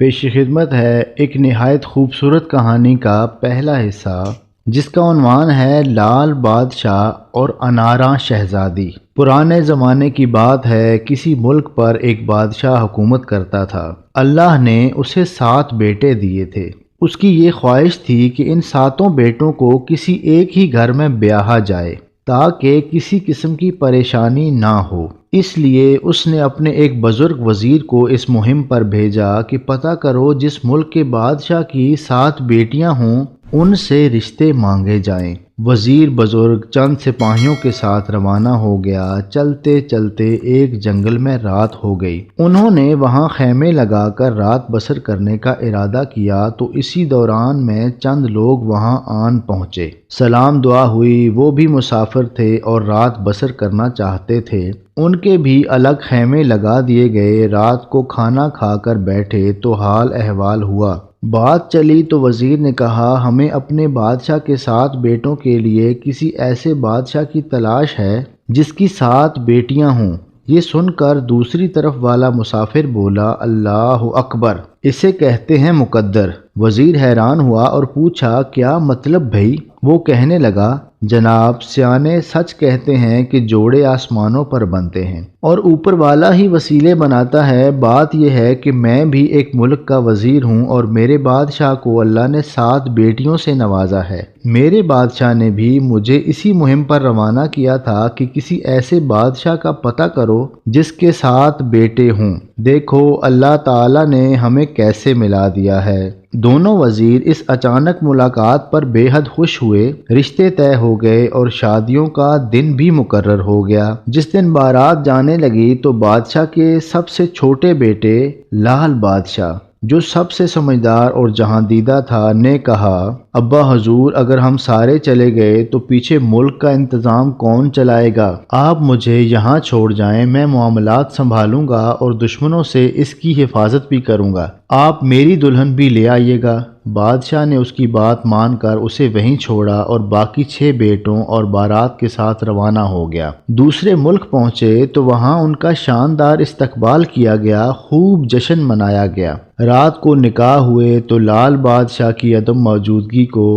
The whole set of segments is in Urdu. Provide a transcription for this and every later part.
پیش خدمت ہے ایک نہایت خوبصورت کہانی کا پہلا حصہ، جس کا عنوان ہے لال بادشاہ اور اناراں شہزادی۔ پرانے زمانے کی بات ہے، کسی ملک پر ایک بادشاہ حکومت کرتا تھا۔ اللہ نے اسے 7 بیٹے دیے تھے۔ اس کی یہ خواہش تھی کہ ان 7 بیٹوں کو کسی ایک ہی گھر میں بیاہا جائے تاکہ کسی قسم کی پریشانی نہ ہو۔ اس لیے اس نے اپنے ایک بزرگ وزیر کو اس مہم پر بھیجا کہ پتہ کرو جس ملک کے بادشاہ کی 7 بیٹیاں ہوں ان سے رشتے مانگے جائیں۔ وزیر بزرگ چند سپاہیوں کے ساتھ روانہ ہو گیا۔ چلتے چلتے ایک جنگل میں رات ہو گئی۔ انہوں نے وہاں خیمے لگا کر رات بسر کرنے کا ارادہ کیا تو اسی دوران میں چند لوگ وہاں آن پہنچے۔ سلام دعا ہوئی۔ وہ بھی مسافر تھے اور رات بسر کرنا چاہتے تھے۔ ان کے بھی الگ خیمے لگا دیے گئے۔ رات کو کھانا کھا کر بیٹھے تو حال احوال ہوا۔ بات چلی تو وزیر نے کہا، ہمیں اپنے بادشاہ کے 7 بیٹوں کے لیے کسی ایسے بادشاہ کی تلاش ہے جس کی 7 بیٹیاں ہوں۔ یہ سن کر دوسری طرف والا مسافر بولا، اللہ اکبر، اسے کہتے ہیں مقدر۔ وزیر حیران ہوا اور پوچھا، کیا مطلب بھئی؟ وہ کہنے لگا، جناب، سیانے سچ کہتے ہیں کہ جوڑے آسمانوں پر بنتے ہیں اور اوپر والا ہی وسیلے بناتا ہے۔ بات یہ ہے کہ میں بھی ایک ملک کا وزیر ہوں اور میرے بادشاہ کو اللہ نے 7 بیٹیوں سے نوازا ہے۔ میرے بادشاہ نے بھی مجھے اسی مہم پر روانہ کیا تھا کہ کسی ایسے بادشاہ کا پتہ کرو جس کے 7 بیٹے ہوں۔ دیکھو اللہ تعالیٰ نے ہمیں کیسے ملا دیا ہے۔ دونوں وزیر اس اچانک ملاقات پر بے حد خوش ہوئے۔ رشتے طے ہو گئے اور شادیوں کا دن بھی مقرر ہو گیا۔ جس دن بارات جانے لگی تو بادشاہ کے سب سے چھوٹے بیٹے لال بادشاہ، جو سب سے سمجھدار اور جہاں دیدہ تھا، نے کہا، ابا حضور، اگر ہم سارے چلے گئے تو پیچھے ملک کا انتظام کون چلائے گا؟ آپ مجھے یہاں چھوڑ جائیں، میں معاملات سنبھالوں گا اور دشمنوں سے اس کی حفاظت بھی کروں گا۔ آپ میری دلہن بھی لے آئیے گا۔ بادشاہ نے اس کی بات مان کر اسے وہیں چھوڑا اور باقی 6 بیٹوں اور بارات کے ساتھ روانہ ہو گیا۔ دوسرے ملک پہنچے تو وہاں ان کا شاندار استقبال کیا گیا، خوب جشن منایا گیا۔ رات کو نکاح ہوئے تو لال بادشاہ کی عدم موجودگی کو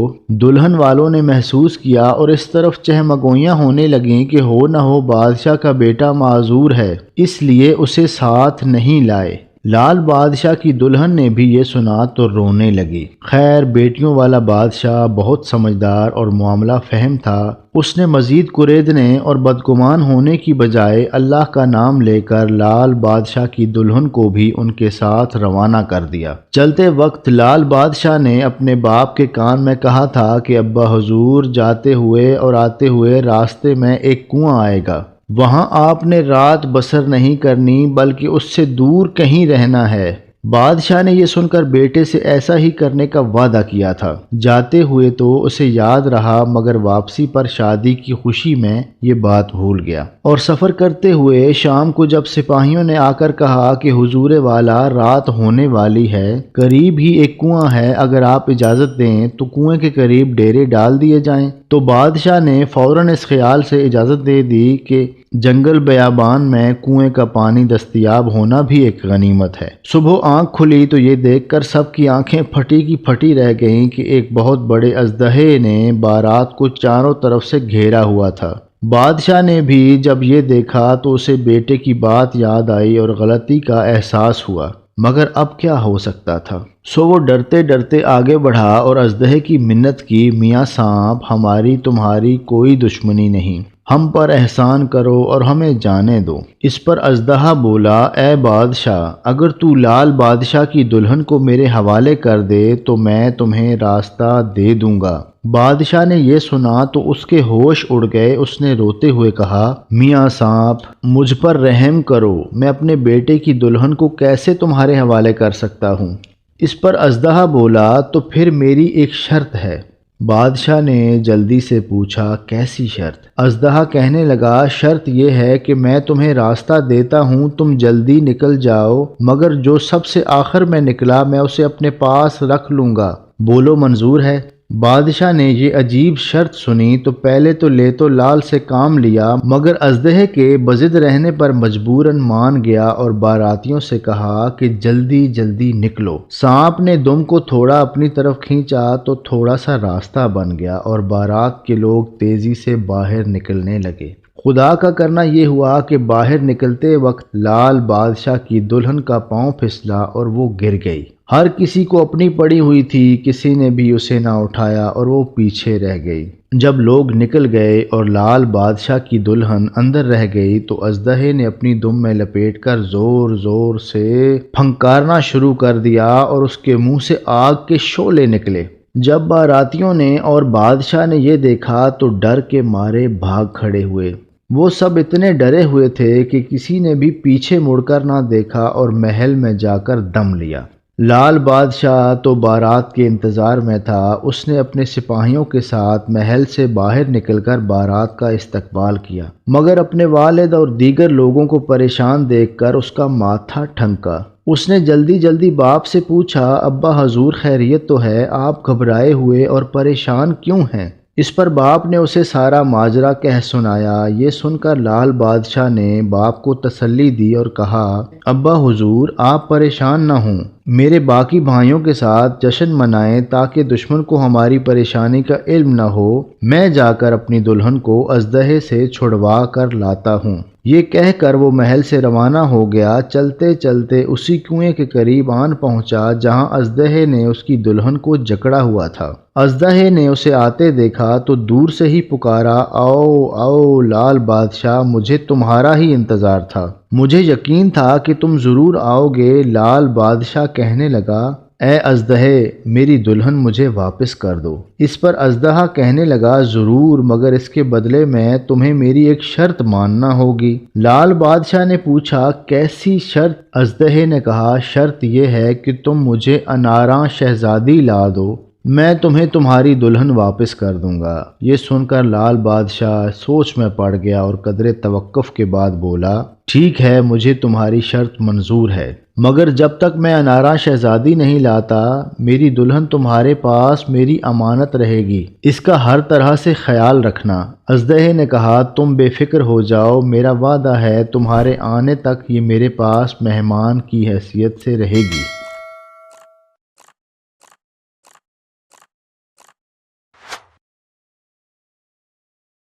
دلہن والوں نے محسوس کیا اور اس طرف چہمگوئیاں ہونے لگیں کہ ہو نہ ہو بادشاہ کا بیٹا معذور ہے، اس لیے اسے ساتھ نہیں لائے۔ لال بادشاہ کی دلہن نے بھی یہ سنا تو رونے لگی۔ خیر، بیٹیوں والا بادشاہ بہت سمجھدار اور معاملہ فہم تھا۔ اس نے مزید کریدنے اور بدگمان ہونے کی بجائے اللہ کا نام لے کر لال بادشاہ کی دلہن کو بھی ان کے ساتھ روانہ کر دیا۔ چلتے وقت لال بادشاہ نے اپنے باپ کے کان میں کہا تھا کہ ابا حضور، جاتے ہوئے اور آتے ہوئے راستے میں ایک کنواں آئے گا، وہاں آپ نے رات بسر نہیں کرنی بلکہ اس سے دور کہیں رہنا ہے۔ بادشاہ نے یہ سن کر بیٹے سے ایسا ہی کرنے کا وعدہ کیا تھا۔ جاتے ہوئے تو اسے یاد رہا مگر واپسی پر شادی کی خوشی میں یہ بات بھول گیا۔ اور سفر کرتے ہوئے شام کو جب سپاہیوں نے آ کر کہا کہ حضور والا رات ہونے والی ہے، قریب ہی ایک کنواں ہے، اگر آپ اجازت دیں تو کنویں کے قریب ڈیرے ڈال دیے جائیں، تو بادشاہ نے فوراً اس خیال سے اجازت دے دی کہ جنگل بیابان میں کنویں کا پانی دستیاب ہونا بھی ایک غنیمت ہے۔ صبح آنکھ کھلی تو یہ دیکھ کر سب کی آنکھیں پھٹی کی پھٹی رہ گئیں کہ ایک بہت بڑے اژدہے نے بارات کو چاروں طرف سے گھیرا ہوا تھا۔ بادشاہ نے بھی جب یہ دیکھا تو اسے بیٹے کی بات یاد آئی اور غلطی کا احساس ہوا، مگر اب کیا ہو سکتا تھا؟ سو وہ ڈرتے ڈرتے آگے بڑھا اور اژدہے کی منت کی، میاں سانپ، ہماری تمہاری کوئی دشمنی نہیں، ہم پر احسان کرو اور ہمیں جانے دو۔ اس پر اژدہا بولا، اے بادشاہ، اگر تو لال بادشاہ کی دلہن کو میرے حوالے کر دے تو میں تمہیں راستہ دے دوں گا۔ بادشاہ نے یہ سنا تو اس کے ہوش اڑ گئے۔ اس نے روتے ہوئے کہا، میاں سانپ، مجھ پر رحم کرو، میں اپنے بیٹے کی دلہن کو کیسے تمہارے حوالے کر سکتا ہوں؟ اس پر اژدہا بولا، تو پھر میری ایک شرط ہے۔ بادشاہ نے جلدی سے پوچھا، کیسی شرط؟ اژدہا کہنے لگا، شرط یہ ہے کہ میں تمہیں راستہ دیتا ہوں، تم جلدی نکل جاؤ، مگر جو سب سے آخر میں نکلا میں اسے اپنے پاس رکھ لوں گا، بولو منظور ہے؟ بادشاہ نے یہ عجیب شرط سنی تو پہلے تو لال سے کام لیا، مگر اژدہے کے بضد رہنے پر مجبوراً مان گیا اور باراتیوں سے کہا کہ جلدی جلدی نکلو۔ سانپ نے دم کو تھوڑا اپنی طرف کھینچا تو تھوڑا سا راستہ بن گیا اور بارات کے لوگ تیزی سے باہر نکلنے لگے۔ خدا کا کرنا یہ ہوا کہ باہر نکلتے وقت لال بادشاہ کی دلہن کا پاؤں پھسلا اور وہ گر گئی۔ ہر کسی کو اپنی پڑی ہوئی تھی، کسی نے بھی اسے نہ اٹھایا اور وہ پیچھے رہ گئی۔ جب لوگ نکل گئے اور لال بادشاہ کی دلہن اندر رہ گئی تو اژدہے نے اپنی دم میں لپیٹ کر زور زور سے پھنکارنا شروع کر دیا اور اس کے منہ سے آگ کے شعلے نکلے۔ جب باراتیوں نے اور بادشاہ نے یہ دیکھا تو ڈر کے مارے بھاگ کھڑے ہوئے۔ وہ سب اتنے ڈرے ہوئے تھے کہ کسی نے بھی پیچھے مڑ کر نہ دیکھا اور محل میں جا کر دم لیا۔ لال بادشاہ تو بارات کے انتظار میں تھا۔ اس نے اپنے سپاہیوں کے ساتھ محل سے باہر نکل کر بارات کا استقبال کیا، مگر اپنے والد اور دیگر لوگوں کو پریشان دیکھ کر اس کا ماتھا ٹھنکا۔ اس نے جلدی جلدی باپ سے پوچھا، ابا حضور خیریت تو ہے؟ آپ گھبرائے ہوئے اور پریشان کیوں ہیں؟ اس پر باپ نے اسے سارا ماجرا کہہ سنایا۔ یہ سن کر لال بادشاہ نے باپ کو تسلی دی اور کہا، ابا حضور آپ پریشان نہ ہوں، میرے باقی بھائیوں کے ساتھ جشن منائیں تاکہ دشمن کو ہماری پریشانی کا علم نہ ہو۔ میں جا کر اپنی دلہن کو اژدہے سے چھڑوا کر لاتا ہوں۔ یہ کہہ کر وہ محل سے روانہ ہو گیا۔ چلتے چلتے اسی کنویں کے قریب آن پہنچا جہاں اژدہے نے اس کی دلہن کو جکڑا ہوا تھا۔ اژدہے نے اسے آتے دیکھا تو دور سے ہی پکارا، آؤ آؤ لال بادشاہ، مجھے تمہارا ہی انتظار تھا، مجھے یقین تھا کہ تم ضرور آؤ گے۔ لال بادشاہ کہنے لگا، اے اژدہے، میری دلہن مجھے واپس کر دو۔ اس پر اژدہا کہنے لگا، ضرور، مگر اس کے بدلے میں تمہیں میری ایک شرط ماننا ہوگی۔ لال بادشاہ نے پوچھا، کیسی شرط؟ اژدہے نے کہا، شرط یہ ہے کہ تم مجھے اناراں شہزادی لا دو، میں تمہیں تمہاری دلہن واپس کر دوں گا۔ یہ سن کر لال بادشاہ سوچ میں پڑ گیا اور قدرے توقف کے بعد بولا، ٹھیک ہے، مجھے تمہاری شرط منظور ہے، مگر جب تک میں اناراں شہزادی نہیں لاتا میری دلہن تمہارے پاس میری امانت رہے گی، اس کا ہر طرح سے خیال رکھنا۔ اژدہے نے کہا، تم بے فکر ہو جاؤ، میرا وعدہ ہے تمہارے آنے تک یہ میرے پاس مہمان کی حیثیت سے رہے گی۔